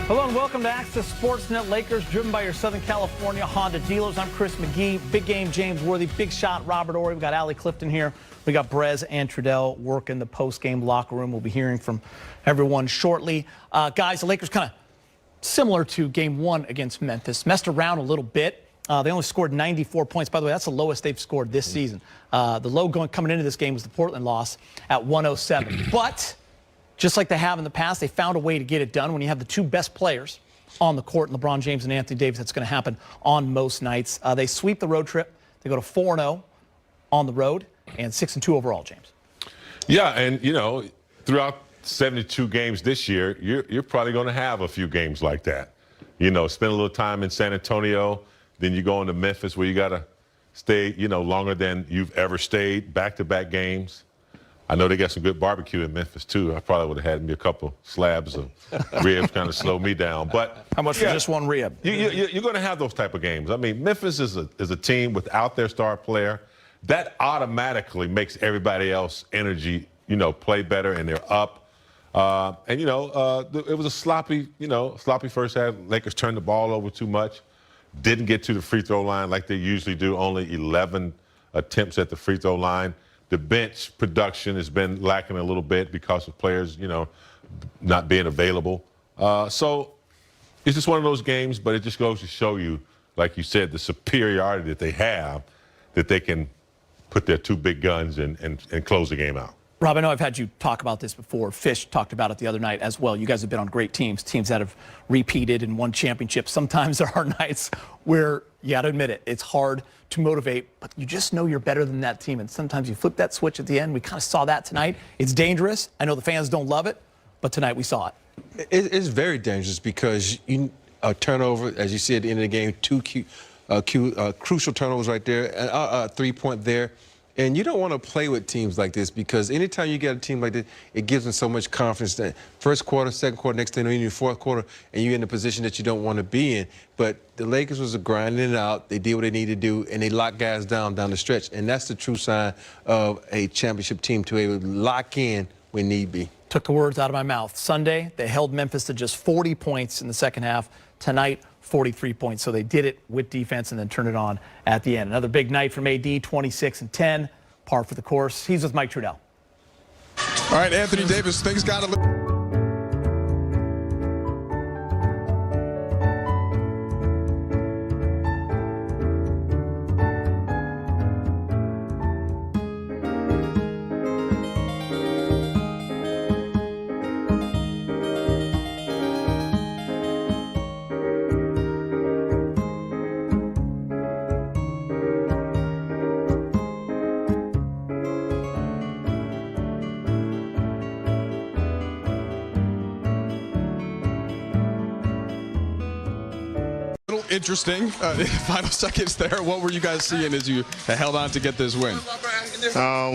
Hello and welcome to Access Sportsnet. Lakers driven by your Southern California Honda dealers. I'm Chris McGee. Big game James Worthy. Big shot Robert Horry. We've got Allie Clifton here. We got Brez and Trudell working the post-game locker room. We'll be hearing from everyone shortly. Guys, the Lakers kind of similar to game one against Memphis. Messed around a little bit. They only scored 94 points. By the way, that's the lowest they've scored this season. The low coming into this game was the Portland loss at 107. But just like they have in the past, they found a way to get it done. When you have the two best players on the court, LeBron James and Anthony Davis, that's going to happen on most nights. They sweep the road trip. They go to 4-0 on the road and 6-2 overall, James. Yeah, and, you know, throughout 72 games this year, you're probably going to have a few games like that. You know, spend a little time in San Antonio, then you go into Memphis where you got to stay, you know, longer than you've ever stayed, back-to-back games. I know they got some good barbecue in Memphis, too. I probably would have had me a couple slabs of ribs kind of slow me down. But how much for just one rib? You're going to have those type of games. I mean, Memphis is a team without their star player. That automatically makes everybody else energy, you know, play better, and they're up. And, you know, it was a sloppy first half. Lakers turned the ball over too much. Didn't get to the free throw line like they usually do. Only 11 attempts at the free throw line. The bench production has been lacking a little bit because of players, you know, not being available. So it's just one of those games, but it just goes to show you, like you said, the superiority that they have, that they can put their two big guns and close the game out. Rob, I know I've had you talk about this before. Fish talked about it the other night as well. You guys have been on great teams that have repeated and won championships. Sometimes there are nights where, you got to admit it, it's hard to motivate, but you just know you're better than that team. And sometimes you flip that switch at the end. We kind of saw that tonight. It's dangerous. I know the fans don't love it, but tonight we saw it. It's very dangerous because a turnover, as you see at the end of the game, two crucial turnovers right there, a three-point there. And you don't want to play with teams like this because anytime you get a team like this, it gives them so much confidence that first quarter, second quarter, next thing you know, in your fourth quarter, and you're in a position that you don't want to be in. But the Lakers was grinding it out. They did what they needed to do, and they locked guys down the stretch. And that's the true sign of a championship team, to be able to lock in when need be. Took the words out of my mouth. Sunday, they held Memphis to just 40 points in the second half. Tonight, 43 points. So they did it with defense and then turned it on at the end. Another big night from AD, 26 and 10, par for the course. He's with Mike Trudell. All right, Anthony Davis, things got a little... Interesting. Final seconds there. What were you guys seeing as you held on to get this win?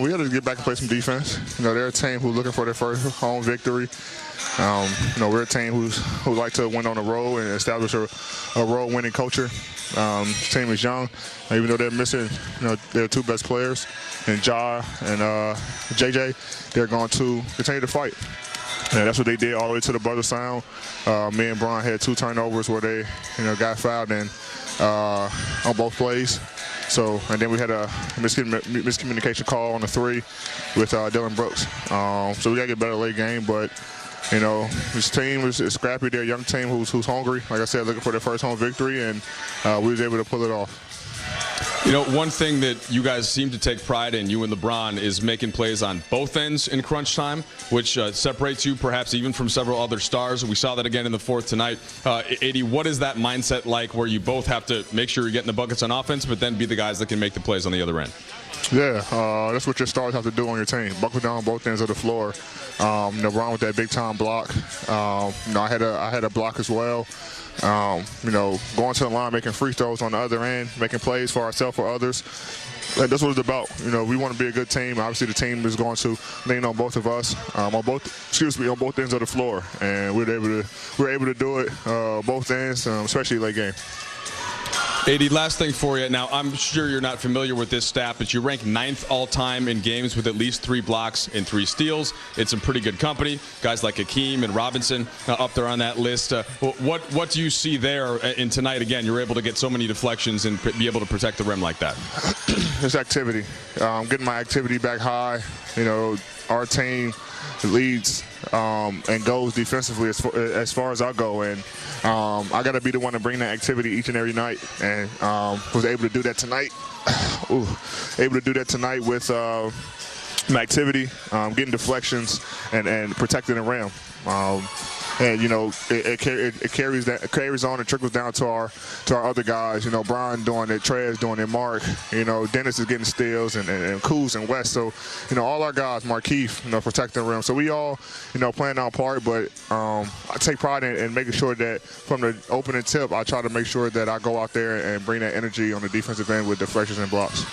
We had to get back and play some defense. You know, they're a team who's looking for their first home victory. You know, we're a team who like to win on the road and establish a road-winning culture. The team is young, even though they're missing, you know, their two best players, and Ja and JJ. They're going to continue to fight. Yeah, that's what they did all the way to the buzzer sound. Me and Bron had two turnovers where they, you know, got fouled in on both plays. So, and then we had a miscommunication call on the three with Dylan Brooks. So we got to get better late game, but, you know, this team is scrappy. They're a young team who's hungry. Like I said, looking for their first home victory, and we was able to pull it off. You know, one thing that you guys seem to take pride in, you and LeBron, is making plays on both ends in crunch time, which separates you perhaps even from several other stars. We saw that again in the fourth tonight. AD, what is that mindset like where you both have to make sure you're getting the buckets on offense, but then be the guys that can make the plays on the other end? Yeah, that's what your stars have to do on your team. Buckle down on both ends of the floor. You know, Bron with that big-time block. You know, I had a block as well. You know, going to the line, making free throws on the other end, making plays for ourselves, for others. Like, that's what it's about. You know, we want to be a good team. Obviously, the team is going to lean on both of us, on both ends of the floor, and we're able to do it both ends, especially late game. AD, last thing for you. Now, I'm sure you're not familiar with this stat, but you rank 9th all-time in games with at least 3 blocks and 3 steals. It's some pretty good company. Guys like Hakeem and Robinson up there on that list. What do you see there in tonight? Again, you're able to get so many deflections and be able to protect the rim like that. It's activity. Getting my activity back high. You know, our team leads and goes defensively as far as I go, and I got to be the one to bring that activity each and every night, and was able to do that tonight. Able to do that tonight with my activity, getting deflections and protecting the rim. And you know, it carries on and trickles down to our other guys. You know, Brian doing it, Trez doing it, Mark. You know, Dennis is getting steals, and Kuz and West. So, you know, all our guys, Markeith, you know, protecting the rim. So we all, you know, playing our part. But I take pride in making sure that from the opening tip, I try to make sure that I go out there and bring that energy on the defensive end with deflections and blocks.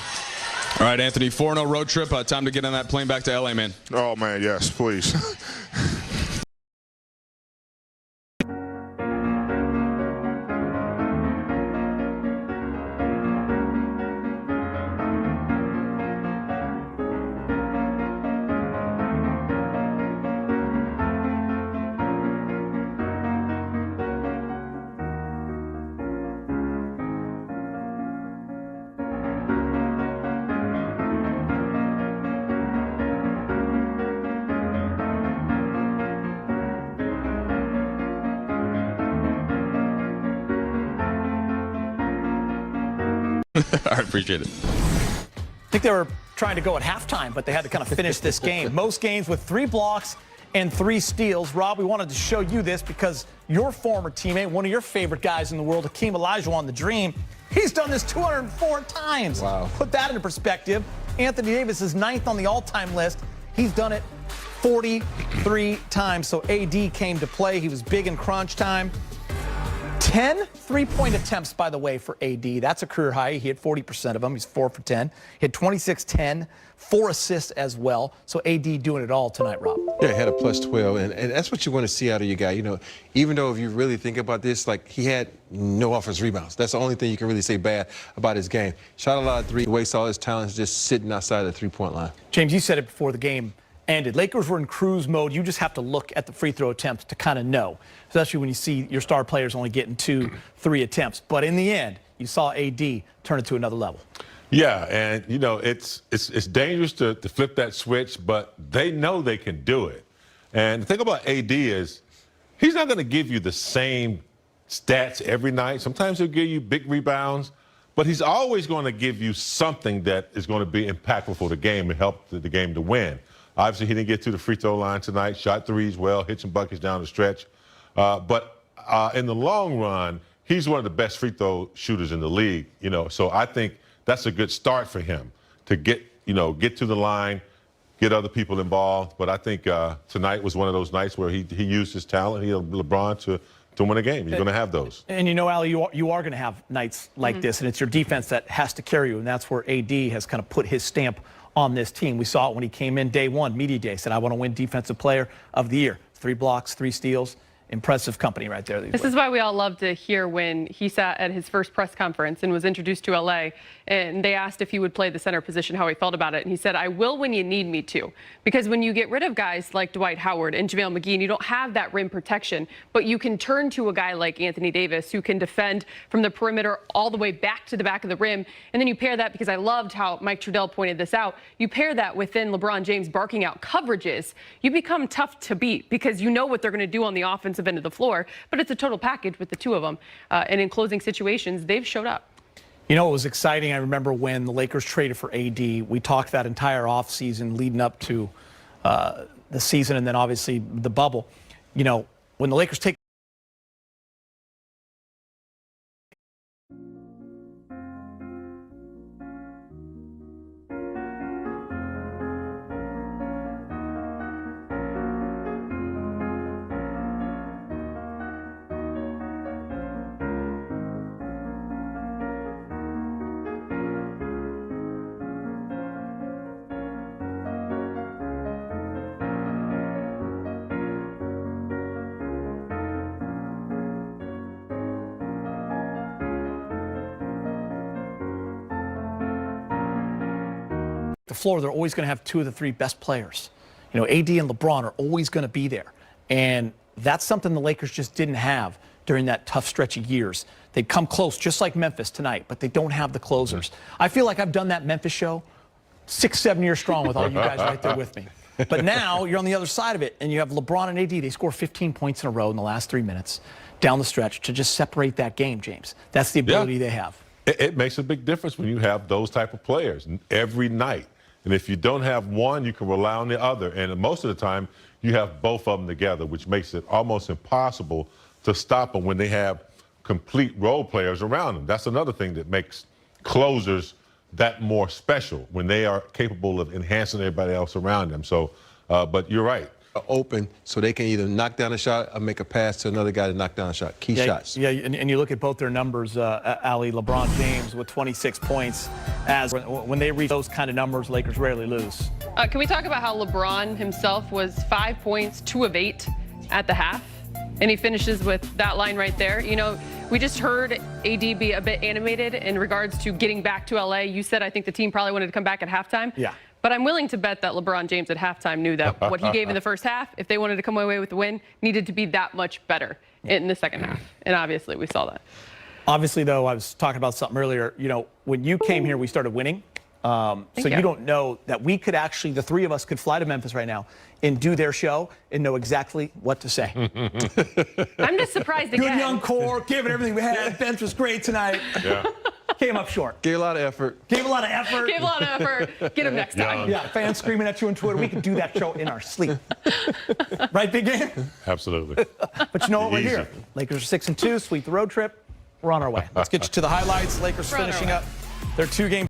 All right, Anthony, 4-0 road trip. Time to get on that plane back to LA, man. Oh man, yes, please. I appreciate it. I think they were trying to go at halftime, but they had to kind of finish this game. Most games with 3 blocks and 3 steals. Rob, we wanted to show you this because your former teammate, one of your favorite guys in the world, Hakeem Olajuwon, the Dream, he's done this 204 times. Wow. Put that into perspective. Anthony Davis is 9th on the all-time list. He's done it 43 times. So AD came to play. He was big in crunch time. 10 3-point attempts, by the way, for AD. That's a career high. He hit 40% of them. He's 4 for 10. He had 26-10, 4 assists as well. So AD doing it all tonight, Rob. Yeah, he had a plus 12, and that's what you want to see out of your guy. You know, even though if you really think about this, like he had no offensive rebounds. That's the only thing you can really say bad about his game. Shot a lot of 3, wastes all his talents just sitting outside the 3-point line. James, you said it before the game ended. Lakers were in cruise mode. You just have to look at the free throw attempts to kind of know, especially when you see your star players only getting 2, 3 attempts. But in the end, you saw AD turn it to another level. Yeah, and you know it's dangerous to flip that switch, but they know they can do it. And the thing about AD is he's not going to give you the same stats every night. Sometimes he'll give you big rebounds, but he's always going to give you something that is going to be impactful for the game and help the game to win. Obviously, he didn't get to the free throw line tonight. Shot 3s well, hit some buckets down the stretch. But in the long run, he's one of the best free throw shooters in the league. You know, so I think that's a good start for him to get to the line, get other people involved. But I think tonight was one of those nights where he used his talent. He had LeBron to win a game. You're going to have those. And you know, Ali, you are going to have nights like this, and it's your defense that has to carry you, and that's where AD has kind of put his stamp on this team. We saw it when he came in day one, media day, said, I want to win Defensive Player of the Year. 3 blocks, 3 steals. Impressive company right there. This is why we all love to hear when he sat at his first press conference and was introduced to LA, and they asked if he would play the center position, how he felt about it. And he said, I will when you need me to. Because when you get rid of guys like Dwight Howard and JaVale McGee, and you don't have that rim protection, but you can turn to a guy like Anthony Davis who can defend from the perimeter all the way back to the back of the rim. And then you pair that, because I loved how Mike Trudell pointed this out, you pair that within LeBron James barking out coverages, you become tough to beat because you know what they're going to do on the offensive end of the floor. But it's a total package with the two of them. And in closing situations, they've showed up. You know, it was exciting. I remember when the Lakers traded for AD. We talked that entire offseason leading up to the season and then obviously the bubble. You know, when the Lakers take the floor, they're always going to have 2 of the 3 best players. You know, AD and LeBron are always going to be there. And that's something the Lakers just didn't have during that tough stretch of years. They'd come close, just like Memphis tonight, but they don't have the closers. I feel like I've done that Memphis show 6, 7 years strong with all you guys right there with me. But now you're on the other side of it, and you have LeBron and AD. They score 15 points in a row in the last 3 minutes down the stretch to just separate that game, James. That's the ability they have. It makes a big difference when you have those type of players every night. And if you don't have one, you can rely on the other. And most of the time, you have both of them together, which makes it almost impossible to stop them when they have complete role players around them. That's another thing that makes closers that more special, when they are capable of enhancing everybody else around them. So, but you're right. Open, so they can either knock down a shot or make a pass to another guy to knock down a shot. Key shots. Yeah, and you look at both their numbers, Ali, LeBron James with 26 points. As when they reach those kind of numbers, Lakers rarely lose. Can we talk about how LeBron himself was 5 points, 2 of 8 at the half? And he finishes with that line right there. You know, we just heard AD be a bit animated in regards to getting back to LA. You said I think the team probably wanted to come back at halftime. Yeah. But I'm willing to bet that LeBron James at halftime knew that what he gave in the first half, if they wanted to come away with the win, needed to be that much better in the second half. And obviously we saw that. Obviously, though, I was talking about something earlier. You know, when you came here, we started winning. So you don't know that we could actually, the 3 of us could fly to Memphis right now and do their show and know exactly what to say. I'm just surprised again. Good young core, giving everything we had. Bench was great tonight. Yeah. Came up short. Gave a lot of effort. Gave a lot of effort. Gave a lot of effort. Get him next time. Yeah, fans screaming at you on Twitter. We could do that show in our sleep. Right, big game? Absolutely. But you know what? We're Easy. here. Lakers are 6-2, sweep the road trip. We're on our way. Let's get you to the highlights. Lakers We're on our finishing way. up their 2-game